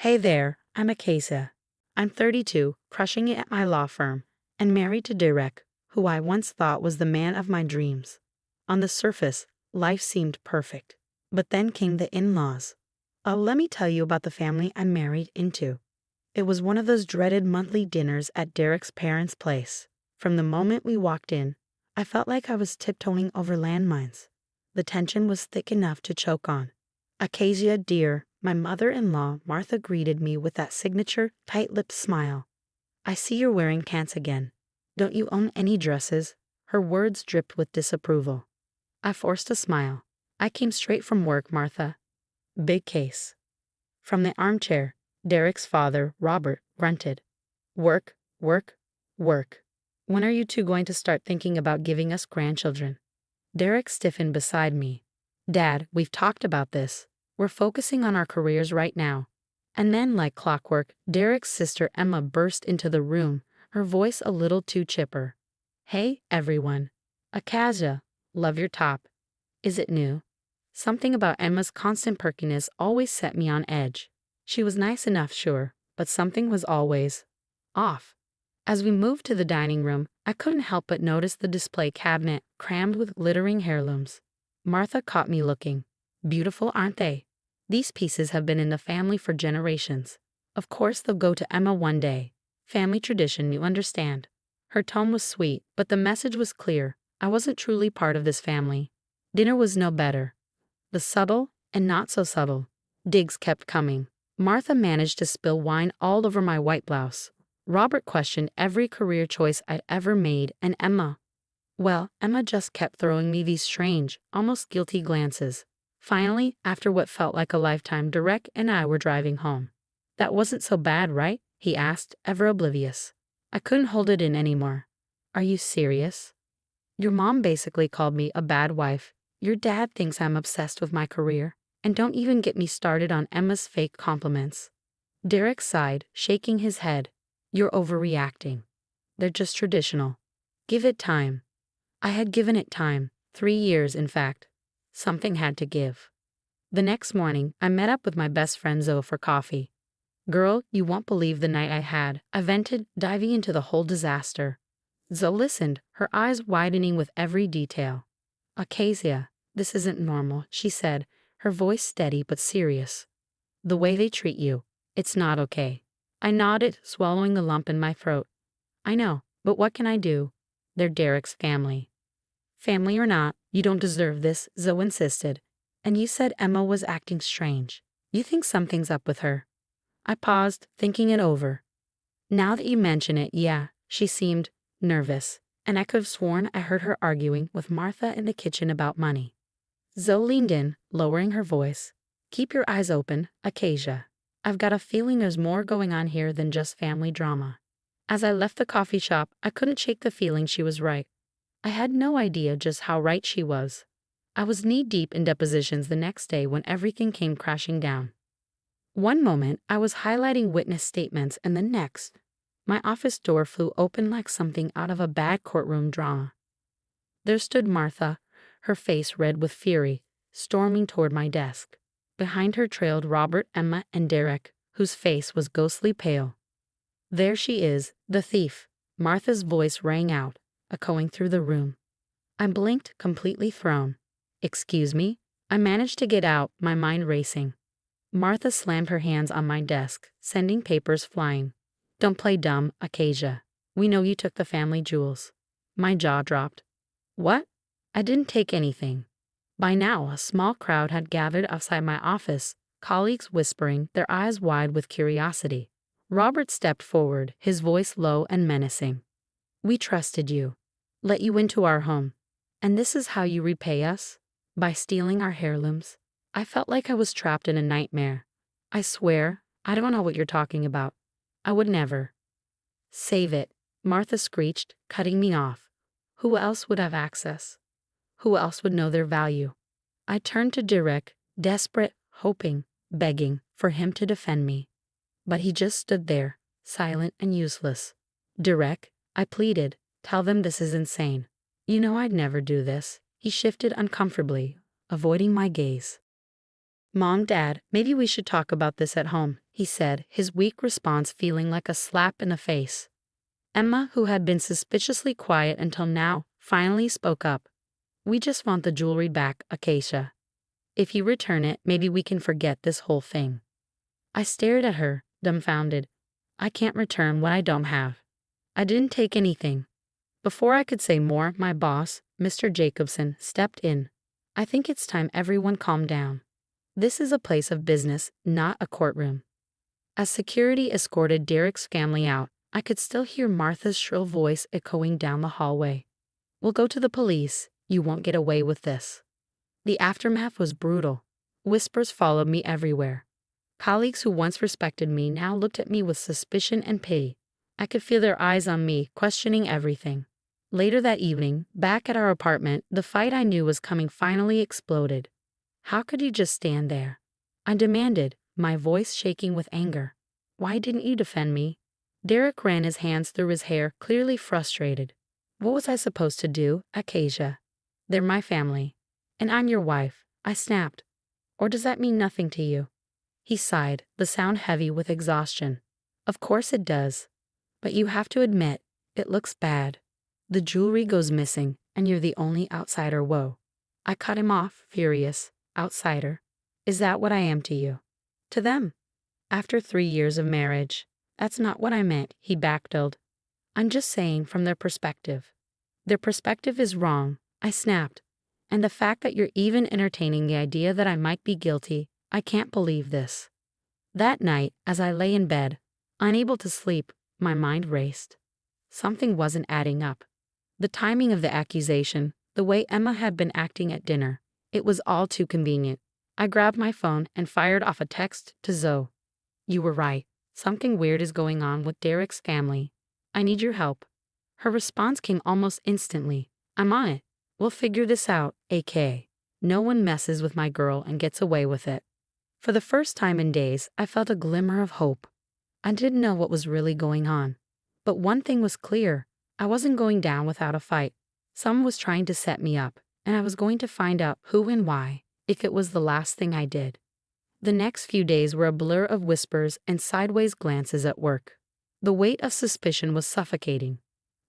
Hey there, I'm Acacia. I'm 32, crushing it at my law firm, and married to Derek, who I once thought was the man of my dreams. On the surface, life seemed perfect. But then came the in-laws. Let me tell you about the family I married into. It was one of those dreaded monthly dinners at Derek's parents' place. From the moment we walked in, I felt like I was tiptoeing over landmines. The tension was thick enough to choke on. Acacia, dear, my mother-in-law, Martha, greeted me with that signature, tight-lipped smile. I see you're wearing pants again. Don't you own any dresses? Her words dripped with disapproval. I forced a smile. I came straight from work, Martha. Big case. From the armchair, Derek's father, Robert, grunted. Work, work, work. When are you two going to start thinking about giving us grandchildren? Derek stiffened beside me. Dad, we've talked about this. We're focusing on our careers right now. And then, like clockwork, Derek's sister Emma burst into the room, her voice a little too chipper. Hey, everyone. Acacia, love your top. Is it new? Something about Emma's constant perkiness always set me on edge. She was nice enough, sure, but something was always off. As we moved to the dining room, I couldn't help but notice the display cabinet crammed with glittering heirlooms. Martha caught me looking. Beautiful, aren't they? These pieces have been in the family for generations. Of course they'll go to Emma one day. Family tradition, you understand. Her tone was sweet, but the message was clear. I wasn't truly part of this family. Dinner was no better. The subtle, and not so subtle, digs kept coming. Martha managed to spill wine all over my white blouse. Robert questioned every career choice I'd ever made, and Emma just kept throwing me these strange, almost guilty glances. Finally, after what felt like a lifetime, Derek and I were driving home. That wasn't so bad, right? He asked, ever oblivious. I couldn't hold it in anymore. Are you serious? Your mom basically called me a bad wife. Your dad thinks I'm obsessed with my career. And don't even get me started on Emma's fake compliments. Derek sighed, shaking his head. You're overreacting. They're just traditional. Give it time. I had given it time, 3 years in fact. Something had to give. The next morning, I met up with my best friend Zoe for coffee. Girl, you won't believe the night I had, I vented, diving into the whole disaster. Zoe listened, her eyes widening with every detail. Acacia, this isn't normal, she said, her voice steady but serious. The way they treat you, it's not okay. I nodded, swallowing a lump in my throat. I know, but what can I do? They're Derek's family. Family or not, you don't deserve this, Zoe insisted. And you said Emma was acting strange. You think something's up with her? I paused, thinking it over. Now that you mention it, yeah, she seemed nervous, and I could have sworn I heard her arguing with Martha in the kitchen about money. Zoe leaned in, lowering her voice. Keep your eyes open, Acacia. I've got a feeling there's more going on here than just family drama. As I left the coffee shop, I couldn't shake the feeling she was right. I had no idea just how right she was. I was knee-deep in depositions the next day when everything came crashing down. One moment, I was highlighting witness statements, and the next, my office door flew open like something out of a bad courtroom drama. There stood Martha, her face red with fury, storming toward my desk. Behind her trailed Robert, Emma, and Derek, whose face was ghostly pale. There she is, the thief. Martha's voice rang out, echoing through the room. I blinked, completely thrown. Excuse me? I managed to get out, my mind racing. Martha slammed her hands on my desk, sending papers flying. Don't play dumb, Acacia. We know you took the family jewels. My jaw dropped. What? I didn't take anything. By now, a small crowd had gathered outside my office, colleagues whispering, their eyes wide with curiosity. Robert stepped forward, his voice low and menacing. We trusted you, let you into our home. And this is how you repay us? By stealing our heirlooms? I felt like I was trapped in a nightmare. I swear, I don't know what you're talking about. I would never. Save it, Martha screeched, cutting me off. Who else would have access? Who else would know their value? I turned to Derek, desperate, hoping, begging for him to defend me. But he just stood there, silent and useless. Derek, I pleaded, tell them this is insane. You know I'd never do this. He shifted uncomfortably, avoiding my gaze. Mom, Dad, maybe we should talk about this at home, he said, his weak response feeling like a slap in the face. Emma, who had been suspiciously quiet until now, finally spoke up. We just want the jewelry back, Acacia. If you return it, maybe we can forget this whole thing. I stared at her, dumbfounded. I can't return what I don't have. I didn't take anything. Before I could say more, my boss, Mr. Jacobson, stepped in. I think it's time everyone calmed down. This is a place of business, not a courtroom. As security escorted Derek's family out, I could still hear Martha's shrill voice echoing down the hallway. We'll go to the police. You won't get away with this. The aftermath was brutal. Whispers followed me everywhere. Colleagues who once respected me now looked at me with suspicion and pity. I could feel their eyes on me, questioning everything. Later that evening, back at our apartment, the fight I knew was coming finally exploded. How could you just stand there? I demanded, my voice shaking with anger. Why didn't you defend me? Derek ran his hands through his hair, clearly frustrated. What was I supposed to do, Acacia? They're my family. And I'm your wife, I snapped. Or does that mean nothing to you? He sighed, the sound heavy with exhaustion. Of course it does. But you have to admit, it looks bad. The jewelry goes missing, and you're the only outsider. Whoa. I cut him off, furious. Outsider. Is that what I am to you? To them. After 3 years of marriage. That's not what I meant, he backpedaled. I'm just saying from their perspective. Their perspective is wrong, I snapped. And the fact that you're even entertaining the idea that I might be guilty, I can't believe this. That night, as I lay in bed, unable to sleep, my mind raced. Something wasn't adding up. The timing of the accusation, the way Emma had been acting at dinner, it was all too convenient. I grabbed my phone and fired off a text to Zoe. You were right. Something weird is going on with Derek's family. I need your help. Her response came almost instantly. I'm on it. We'll figure this out, AK. No one messes with my girl and gets away with it. For the first time in days, I felt a glimmer of hope. I didn't know what was really going on. But one thing was clear. I wasn't going down without a fight. Someone was trying to set me up, and I was going to find out who and why, if it was the last thing I did. The next few days were a blur of whispers and sideways glances at work. The weight of suspicion was suffocating.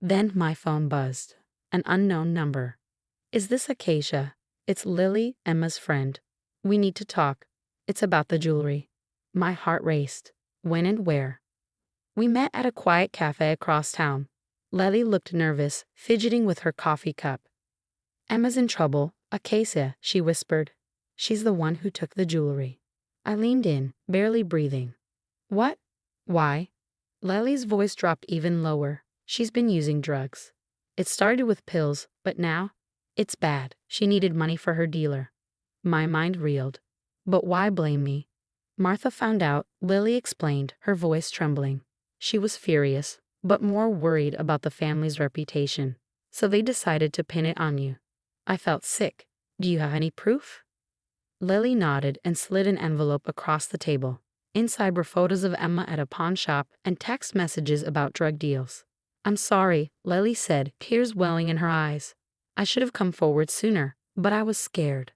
Then my phone buzzed. An unknown number. Is this Acacia? It's Lily, Emma's friend. We need to talk. It's about the jewelry. My heart raced. When and where? We met at a quiet cafe across town. Lily looked nervous, fidgeting with her coffee cup. Emma's in trouble, Acacia, she whispered. She's the one who took the jewelry. I leaned in, barely breathing. What? Why? Lily's voice dropped even lower. She's been using drugs. It started with pills, but now, it's bad. She needed money for her dealer. My mind reeled. But why blame me? Martha found out, Lily explained, her voice trembling. She was furious, but more worried about the family's reputation. So they decided to pin it on you. I felt sick. Do you have any proof? Lily nodded and slid an envelope across the table. Inside were photos of Emma at a pawn shop and text messages about drug deals. I'm sorry, Lily said, tears welling in her eyes. I should have come forward sooner, but I was scared.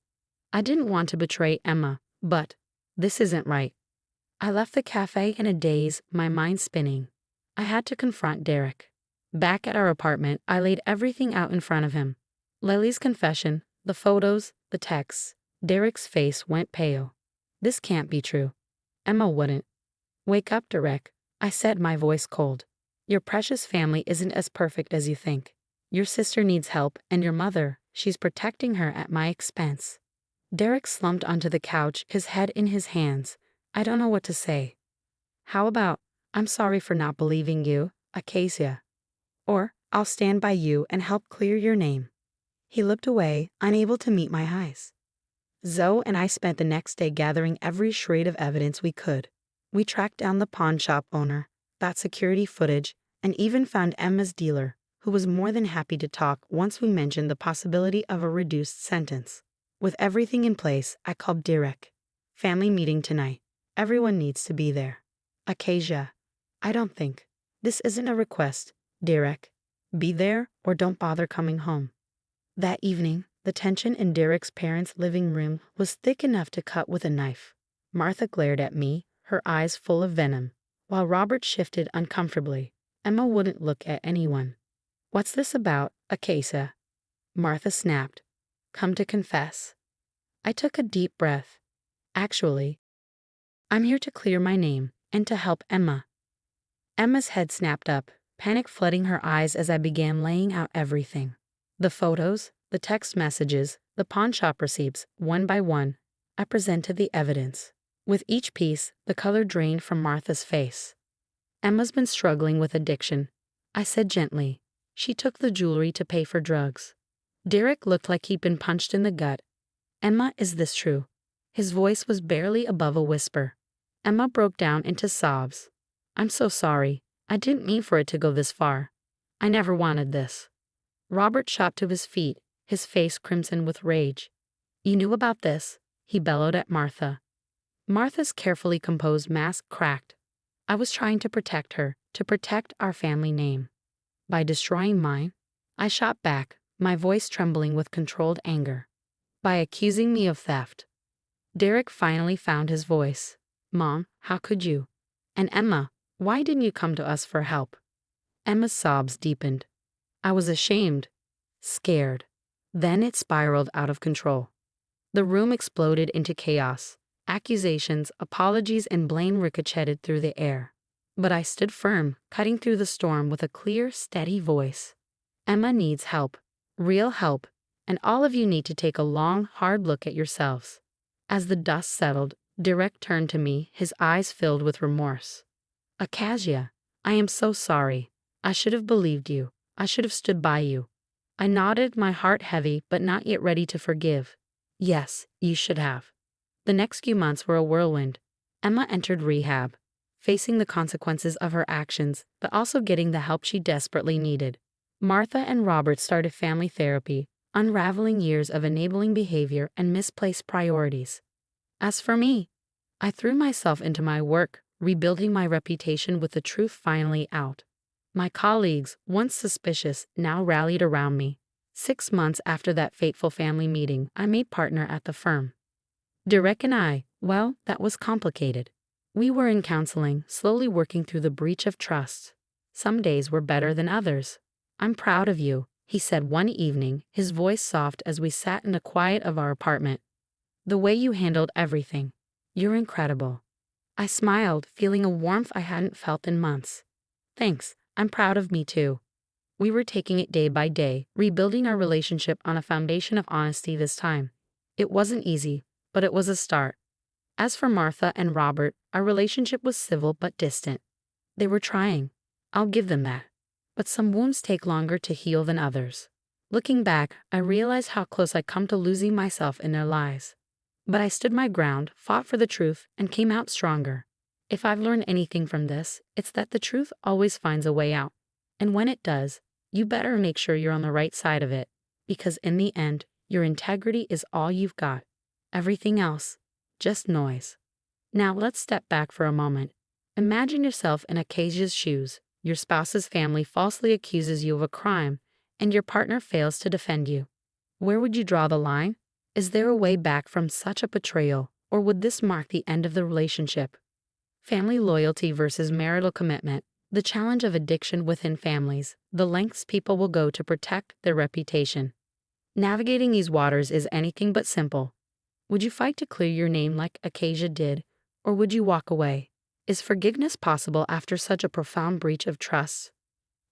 I didn't want to betray Emma, but this isn't right. I left the cafe in a daze, my mind spinning. I had to confront Derek. Back at our apartment, I laid everything out in front of him. Lily's confession, the photos, the texts. Derek's face went pale. This can't be true. Emma wouldn't. Wake up, Derek, I said, my voice cold. Your precious family isn't as perfect as you think. Your sister needs help, and your mother, she's protecting her at my expense. Derek slumped onto the couch, his head in his hands. I don't know what to say. How about, I'm sorry for not believing you, Acacia. Or, I'll stand by you and help clear your name. He looked away, unable to meet my eyes. Zoe and I spent the next day gathering every shred of evidence we could. We tracked down the pawn shop owner, got security footage, and even found Emma's dealer, who was more than happy to talk once we mentioned the possibility of a reduced sentence. With everything in place, I called Derek. Family meeting tonight. Everyone needs to be there. Acacia. I don't think. This isn't a request, Derek. Be there or don't bother coming home. That evening, The tension in Derek's parents' living room was thick enough to cut with a knife. Martha glared at me, her eyes full of venom, while Robert shifted uncomfortably. Emma wouldn't look at anyone. "What's this about, Acacia?" Martha snapped. "Come to confess." I took a deep breath. "Actually, I'm here to clear my name and to help Emma." Emma's head snapped up, panic flooding her eyes as I began laying out everything. The photos, the text messages, the pawnshop receipts, one by one. I presented the evidence. With each piece, the color drained from Martha's face. "Emma's been struggling with addiction," I said gently. "She took the jewelry to pay for drugs." Derek looked like he'd been punched in the gut. "Emma, is this true?" His voice was barely above a whisper. Emma broke down into sobs. "I'm so sorry. I didn't mean for it to go this far. I never wanted this." Robert shot to his feet, his face crimson with rage. "You knew about this?" he bellowed at Martha. Martha's carefully composed mask cracked. "I was trying to protect her, to protect our family name." "By destroying mine?" I shot back, my voice trembling with controlled anger. "By accusing me of theft." Derek finally found his voice. "Mom, how could you? And Emma, why didn't you come to us for help?" Emma's sobs deepened. "I was ashamed, scared." Then it spiraled out of control. The room exploded into chaos. Accusations, apologies, and blame ricocheted through the air. But I stood firm, cutting through the storm with a clear, steady voice. "Emma needs help, real help, and all of you need to take a long, hard look at yourselves." As the dust settled, Derek turned to me, his eyes filled with remorse. "Acacia, I am so sorry. I should have believed you. I should have stood by you." I nodded, my heart heavy but not yet ready to forgive. "Yes, you should have." The next few months were a whirlwind. Emma entered rehab, facing the consequences of her actions, but also getting the help she desperately needed. Martha and Robert started family therapy, unraveling years of enabling behavior and misplaced priorities. As for me, I threw myself into my work, rebuilding my reputation with the truth finally out. My colleagues, once suspicious, now rallied around me. 6 months after that fateful family meeting, I made partner at the firm. Derek and I, well, that was complicated. We were in counseling, slowly working through the breach of trust. Some days were better than others. "I'm proud of you," he said one evening, his voice soft as we sat in the quiet of our apartment. "The way you handled everything. You're incredible." I smiled, feeling a warmth I hadn't felt in months. "Thanks, I'm proud of me too." We were taking it day by day, rebuilding our relationship on a foundation of honesty this time. It wasn't easy, but it was a start. As for Martha and Robert, our relationship was civil but distant. They were trying. I'll give them that. But some wounds take longer to heal than others. Looking back, I realized how close I'd come to losing myself in their lives. But I stood my ground, fought for the truth, and came out stronger. If I've learned anything from this, it's that the truth always finds a way out. And when it does, you better make sure you're on the right side of it, because in the end, your integrity is all you've got. Everything else, just noise. Now let's step back for a moment. Imagine yourself in Acacia's shoes. Your spouse's family falsely accuses you of a crime, and your partner fails to defend you. Where would you draw the line? Is there a way back from such a betrayal, or would this mark the end of the relationship? Family loyalty versus marital commitment. The challenge of addiction within families, the lengths people will go to protect their reputation. Navigating these waters is anything but simple. Would you fight to clear your name like Acacia did, or would you walk away? Is forgiveness possible after such a profound breach of trust?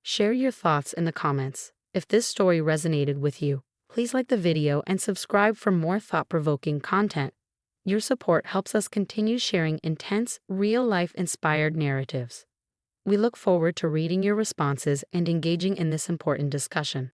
Share your thoughts in the comments. If this story resonated with you, please like the video and subscribe for more thought-provoking content. Your support helps us continue sharing intense, real-life inspired narratives. We look forward to reading your responses and engaging in this important discussion.